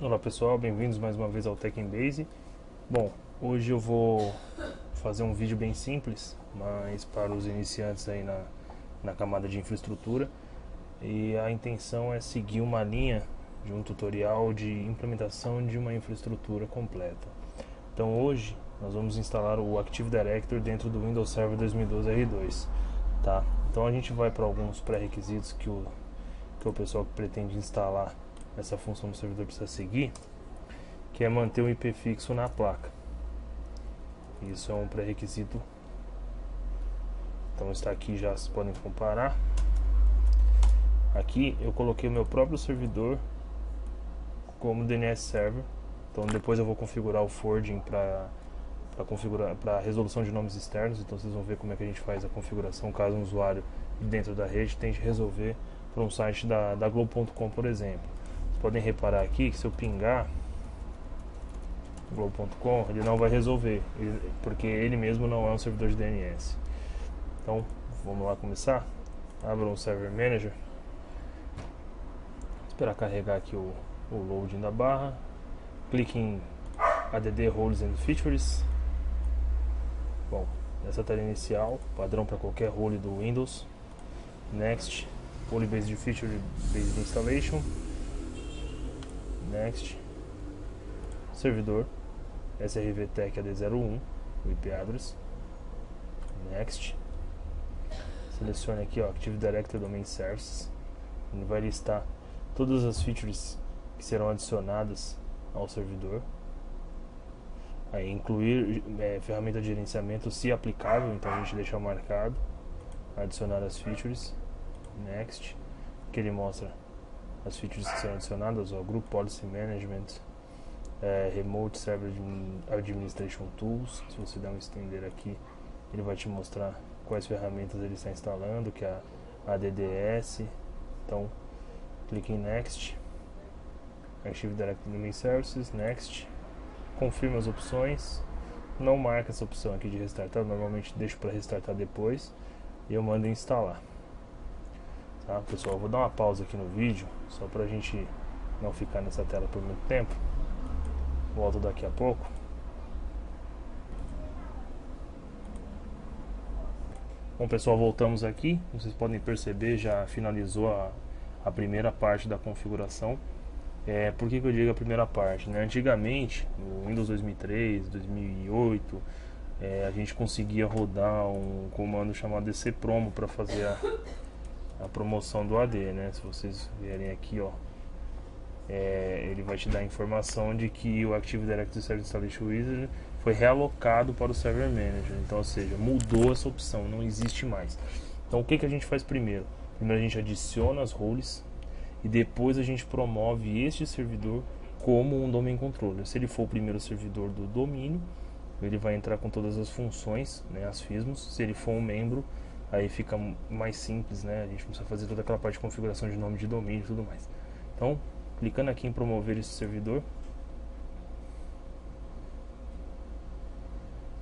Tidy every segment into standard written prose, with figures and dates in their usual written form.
Olá pessoal, bem-vindos mais uma vez ao TechEmbase. Bom, hoje eu vou fazer um vídeo bem simples, mas para os iniciantes aí na camada de infraestrutura. E a intenção é seguir uma linha de um tutorial de implementação de uma infraestrutura completa. Então hoje nós vamos instalar o Active Directory dentro do Windows Server 2012 R2, tá? Então a gente vai para alguns pré-requisitos que o pessoal que pretende instalar essa função do servidor precisa seguir, que é manter o IP fixo na placa. Isso é um pré-requisito. Então está aqui, já vocês podem comparar. Aqui eu coloquei o meu próprio servidor como DNS server. Então depois eu vou configurar o forwarding para resolução de nomes externos. Então vocês vão ver como é que a gente faz a configuração caso um usuário dentro da rede tente resolver para um site da Globo.com, por exemplo. Vocês podem reparar aqui que se eu pingar Globo.com, ele não vai resolver, porque ele mesmo não é um servidor de DNS. Então vamos lá começar. Abra um Server Manager, esperar carregar aqui o loading da barra, clique em ADD Roles and Features. Bom, nessa tela inicial, padrão para qualquer role do Windows. Next, Role Based Feature Based Installation. Next, servidor SRVTech AD01, o IP address. Next, selecione aqui, ó, Active Directory Domain Services. Ele vai listar todas as features que serão adicionadas ao servidor. Aí incluir ferramenta de gerenciamento se aplicável, então a gente deixa marcado. Adicionar as features. Next, que ele mostra as features que serão adicionadas, ó, Group Policy Management, Remote Server Administration Tools. Se você der um estender aqui, ele vai te mostrar quais ferramentas ele está instalando, que é a ADDS. Então clique em Next, Active Directory Domain Services. Next, confirma as opções, não marca essa opção aqui de restartar, normalmente deixo para restartar depois e eu mando instalar. Tá, pessoal, eu vou dar uma pausa aqui no vídeo só para a gente não ficar nessa tela por muito tempo. Volto daqui a pouco. Bom pessoal, voltamos aqui. Vocês podem perceber, já finalizou a primeira parte da configuração. Por que eu digo a primeira parte, né? Antigamente, no Windows 2003, 2008, a gente conseguia rodar um comando chamado dcpromo para fazer a promoção do AD, né? Se vocês verem aqui, ó, ele vai te dar a informação de que o Active Directory Service Installation Wizard foi realocado para o Server Manager. Então, ou seja, mudou essa opção, não existe mais. Então, o que a gente faz primeiro? Primeiro a gente adiciona as roles e depois a gente promove este servidor como um domain controller. Se ele for o primeiro servidor do domínio, ele vai entrar com todas as funções, né, as FISMOS. Se ele for um membro, aí fica mais simples, né? A gente não precisa fazer toda aquela parte de configuração de nome de domínio e tudo mais. Então, clicando aqui em promover esse servidor,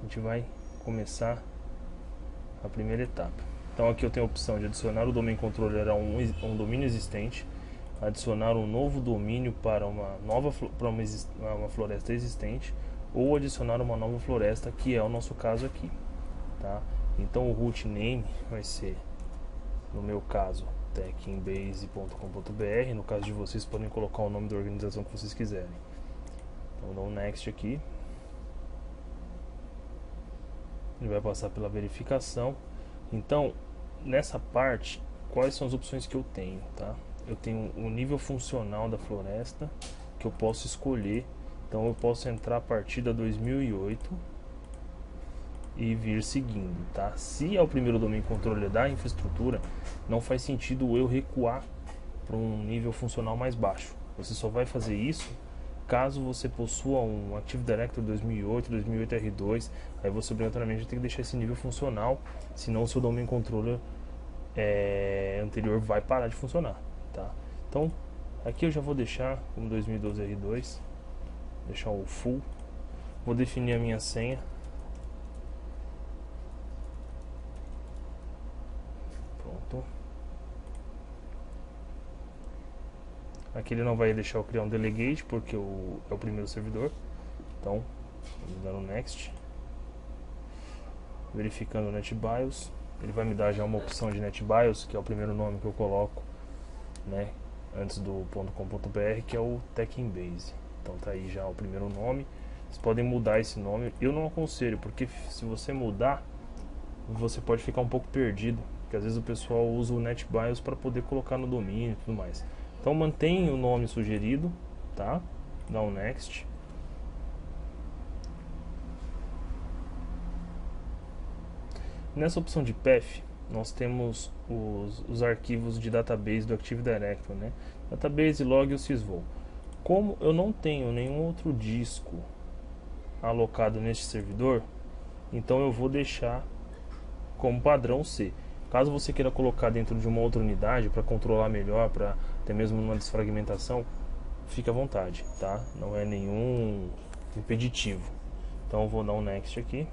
a gente vai começar a primeira etapa. Então aqui eu tenho a opção de adicionar o domain controller a um domínio existente, adicionar um novo domínio para uma floresta existente, ou adicionar uma nova floresta, que é o nosso caso aqui, tá? Então o root name vai ser, no meu caso, techembase.com.br. No caso de vocês, podem colocar o nome da organização que vocês quiserem. Então dá um next aqui. Ele vai passar pela verificação. Então, nessa parte, quais são as opções que eu tenho, tá? Eu tenho o nível funcional da floresta que eu posso escolher. Então eu posso entrar a partir da 2008 e vir seguindo, tá? Se é o primeiro domínio controller da infraestrutura, não faz sentido eu recuar para um nível funcional mais baixo. Você só vai fazer isso caso você possua um Active Directory 2008, 2008 R2, aí você obrigatoriamente tem que deixar esse nível funcional, senão o seu domain controller anterior vai parar de funcionar, tá? Então, aqui eu já vou deixar como 2012 R2, deixar o full, vou definir a minha senha. Pronto. Aqui ele não vai deixar eu criar um delegate porque é o primeiro servidor. Então, vamos dar no next. Verificando o NetBIOS. Ele vai me dar já uma opção de NetBIOS, que é o primeiro nome que eu coloco, né, antes do .com.br, que é o TechInBase. Então tá aí já o primeiro nome. Vocês podem mudar esse nome. Eu não aconselho, porque se você mudar, você pode ficar um pouco perdido, porque às vezes o pessoal usa o NetBIOS para poder colocar no domínio e tudo mais. Então mantém o nome sugerido, tá? Dá um next. Nessa opção de path, nós temos os arquivos de database do Active Directory, né? Database, log e o sysvol. Como eu não tenho nenhum outro disco alocado neste servidor, então eu vou deixar como padrão C. Caso você queira colocar dentro de uma outra unidade para controlar melhor, para até mesmo uma desfragmentação, fica à vontade, tá? Não é nenhum impeditivo. Então eu vou dar um next aqui.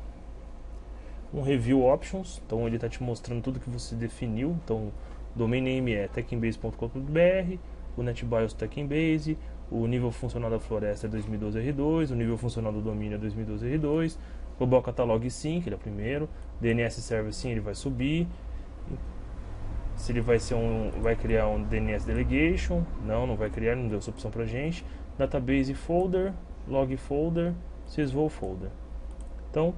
Um review options, então ele está te mostrando tudo que você definiu. Então domain name é techinbase.com.br, o NetBIOS TechInBase, o nível funcional da floresta é 2012 R2, o nível funcional do domínio é 2012 R2, global catalog sim, que ele é o primeiro, DNS server sim, ele vai subir. Se ele vai criar um DNS delegation, não vai criar, não deu essa opção pra gente. Database folder, log folder, sysvol folder. Então,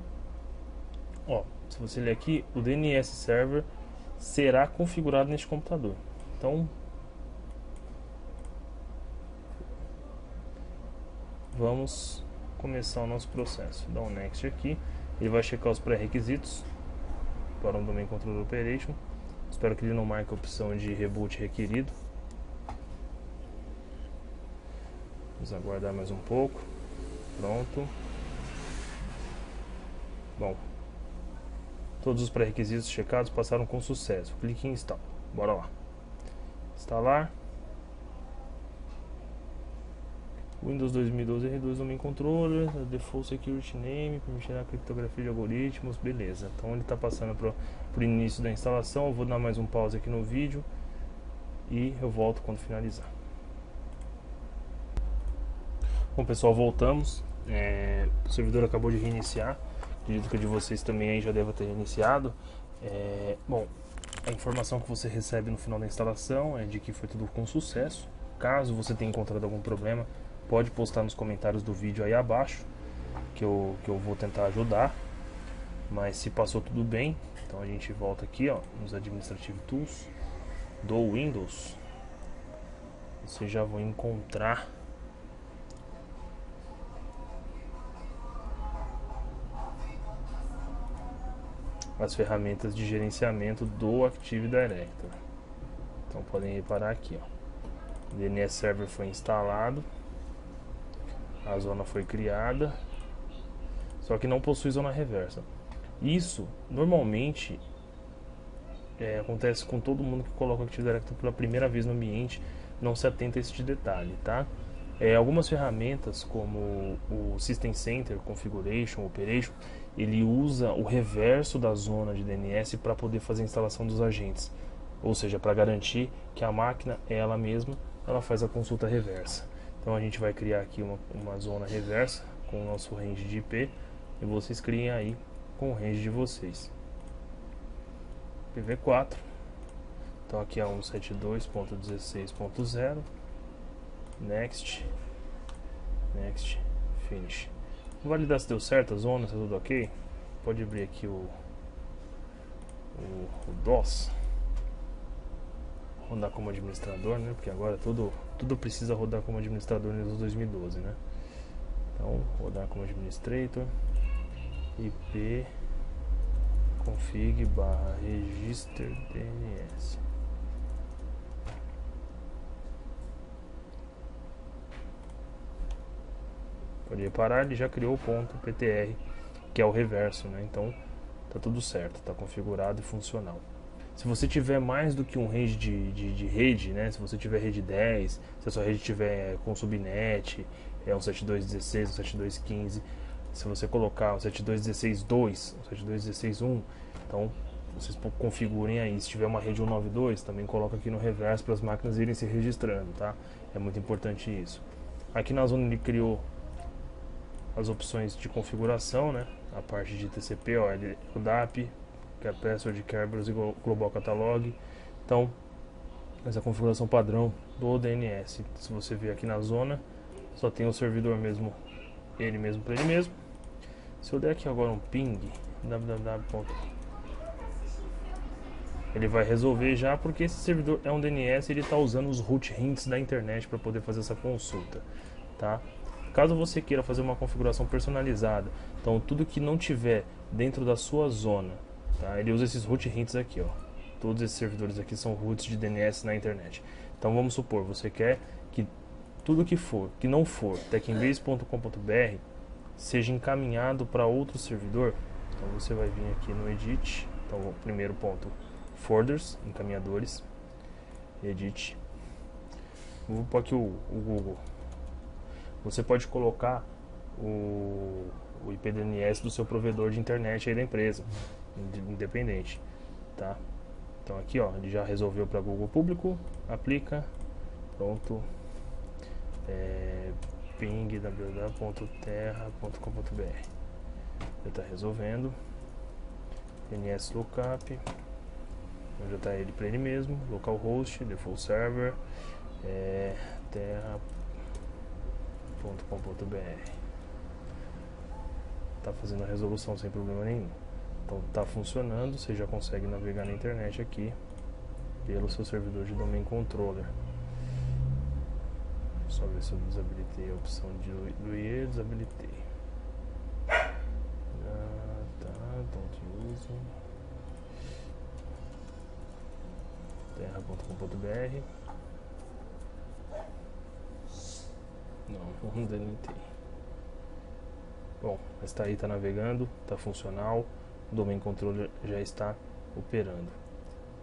ó, se você ler aqui, o DNS server será configurado neste computador. Então, vamos começar o nosso processo. Dá um next aqui. Ele vai checar os pré-requisitos para um Domain Controller Operation. Espero que ele não marque a opção de reboot requerido. Vamos aguardar mais um pouco. Pronto. Bom, todos os pré-requisitos checados passaram com sucesso. Clique em Install. Bora lá. Instalar. Windows 2012 R2 Domain Controller, Default Security Name, permitirá a criptografia de algoritmos, beleza. Então ele está passando para o início da instalação. Eu vou dar mais um pause aqui no vídeo e eu volto quando finalizar. Bom pessoal, voltamos. O servidor acabou de reiniciar. Acredito que o de vocês também aí já deve ter reiniciado. Bom, a informação que você recebe no final da instalação é de que foi tudo com sucesso. Caso você tenha encontrado algum problema, pode postar nos comentários do vídeo aí abaixo, que eu vou tentar ajudar. Mas se passou tudo bem, então a gente volta aqui, ó, nos Administrative Tools do Windows. Vocês já vão encontrar as ferramentas de gerenciamento do Active Directory. Então podem reparar aqui, ó, o DNS Server foi instalado, a zona foi criada, só que não possui zona reversa. Isso normalmente acontece com todo mundo que coloca o Active Directory pela primeira vez no ambiente, não se atenta a este detalhe, tá? Algumas ferramentas como o System Center, Configuration, Operation, ele usa o reverso da zona de DNS para poder fazer a instalação dos agentes, ou seja, para garantir que a máquina ela mesma ela faz a consulta reversa. Então a gente vai criar aqui uma zona reversa com o nosso range de IP e vocês criem aí com o range de vocês. IPv4. Então aqui é 172.16.0. Next. Next. Finish. Vou validar se deu certo a zona, se tudo ok. Pode abrir aqui o DOS. Rodar como administrador, né? Porque agora tudo precisa rodar como administrador no Windows 2012, né? Então, rodar como administrator. IP config /register DNS. Pode reparar, ele já criou o ponto .ptr, que é o reverso, né? Então tá tudo certo, tá configurado e funcional. Se você tiver mais do que um range de rede, né? Se você tiver rede 10, se a sua rede tiver com subnet, um 72.16, um 72.15, se você colocar um 72.16.2, um 72.16.1, então vocês configurem aí. Se tiver uma rede 192, também coloca aqui no reverso para as máquinas irem se registrando, tá? É muito importante isso. Aqui na zona ele criou as opções de configuração, né? A parte de TCP, ó, o DAP, que é Password Kerberos e Global Catalog. Então, essa configuração padrão do DNS. Se você ver aqui na zona, só tem o servidor mesmo, ele mesmo para ele mesmo. Se eu der aqui agora um ping, www. Ele vai resolver já, porque esse servidor é um DNS, ele está usando os root hints da internet para poder fazer essa consulta, tá? Caso você queira fazer uma configuração personalizada, então tudo que não tiver dentro da sua zona, tá? Ele usa esses root hints aqui, ó. Todos esses servidores aqui são roots de DNS na internet. Então vamos supor, você quer que tudo que não for techembase.com.br seja encaminhado para outro servidor. Então você vai vir aqui no edit. Então o primeiro ponto, folders, encaminhadores, edit. Vou pôr aqui o Google. Você pode colocar o IP DNS do seu provedor de internet aí da empresa, independente, tá? Então aqui, ó, ele já resolveu para Google público, aplica, pronto, ping www.terra.com.br, já está resolvendo, DNS lookup, já está ele para ele mesmo, localhost, default server, terra.com.br, está fazendo a resolução sem problema nenhum. Então está funcionando, você já consegue navegar na internet aqui pelo seu servidor de domain controller. Só ver se eu desabilitei a opção do IE, desabilitei. Tá, don't use. Terra.com.br. Não deletei. Bom, mas está aí, está navegando, está funcional. O domain controller já está operando.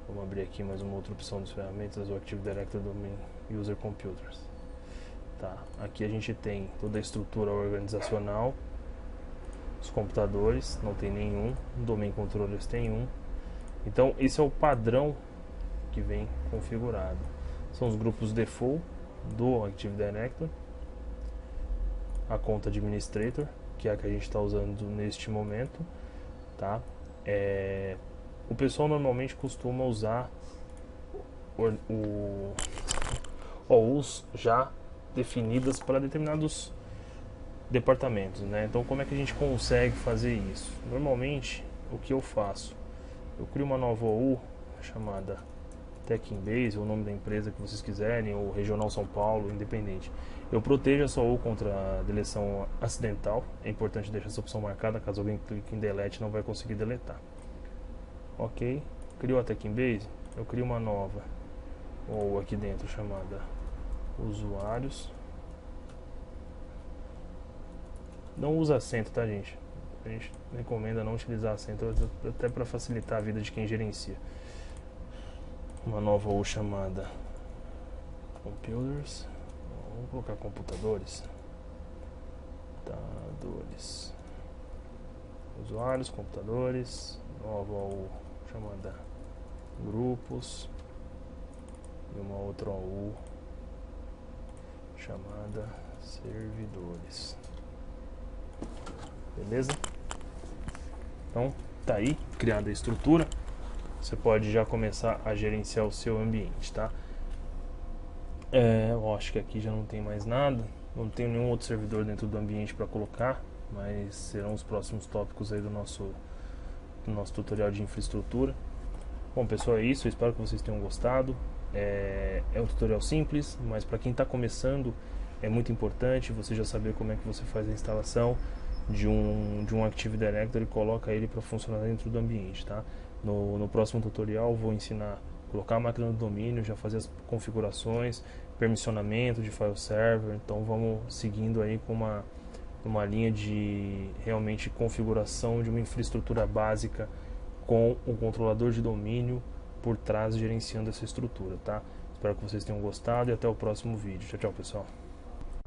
Vamos abrir aqui mais uma outra opção das ferramentas, o Active Directory Domain User Computers. Tá, aqui a gente tem toda a estrutura organizacional, os computadores, não tem nenhum, domain controllers tem um. Então esse é o padrão que vem configurado. São os grupos default do Active Directory, a conta administrator, que é a que a gente está usando neste momento, tá? O pessoal normalmente costuma usar os já definidas para determinados departamentos, né? Então como é que a gente consegue fazer isso? Normalmente o que eu faço? Eu crio uma nova OU chamada Techembase, ou o nome da empresa que vocês quiserem, ou Regional São Paulo, independente. Eu protejo essa OU contra a deleção acidental. É importante deixar essa opção marcada, caso alguém clique em delete não vai conseguir deletar. Ok, criou a Techembase, eu crio uma nova OU aqui dentro chamada usuários. Não usa acento, tá, gente? A gente recomenda não utilizar acento, até para facilitar a vida de quem gerencia. Uma nova OU chamada computers. Vamos colocar computadores. Computadores. Usuários, computadores. Nova OU chamada grupos. E uma outra OU chamada servidores. Beleza? Então tá aí criada a estrutura. Você pode já começar a gerenciar o seu ambiente, tá? Eu acho que aqui já não tem mais nada. Não tem nenhum outro servidor dentro do ambiente para colocar, mas serão os próximos tópicos aí do nosso tutorial de infraestrutura. Bom, pessoal, é isso. Eu espero que vocês tenham gostado. É um tutorial simples, mas para quem está começando é muito importante você já saber como é que você faz a instalação de um Active Directory e coloca ele para funcionar dentro do ambiente, tá? No próximo tutorial vou ensinar a colocar a máquina no domínio, já fazer as configurações, permissionamento de file server. Então vamos seguindo aí com uma linha de realmente configuração de uma infraestrutura básica com um controlador de domínio por trás gerenciando essa estrutura, tá? Espero que vocês tenham gostado e até o próximo vídeo. Tchau, tchau, pessoal.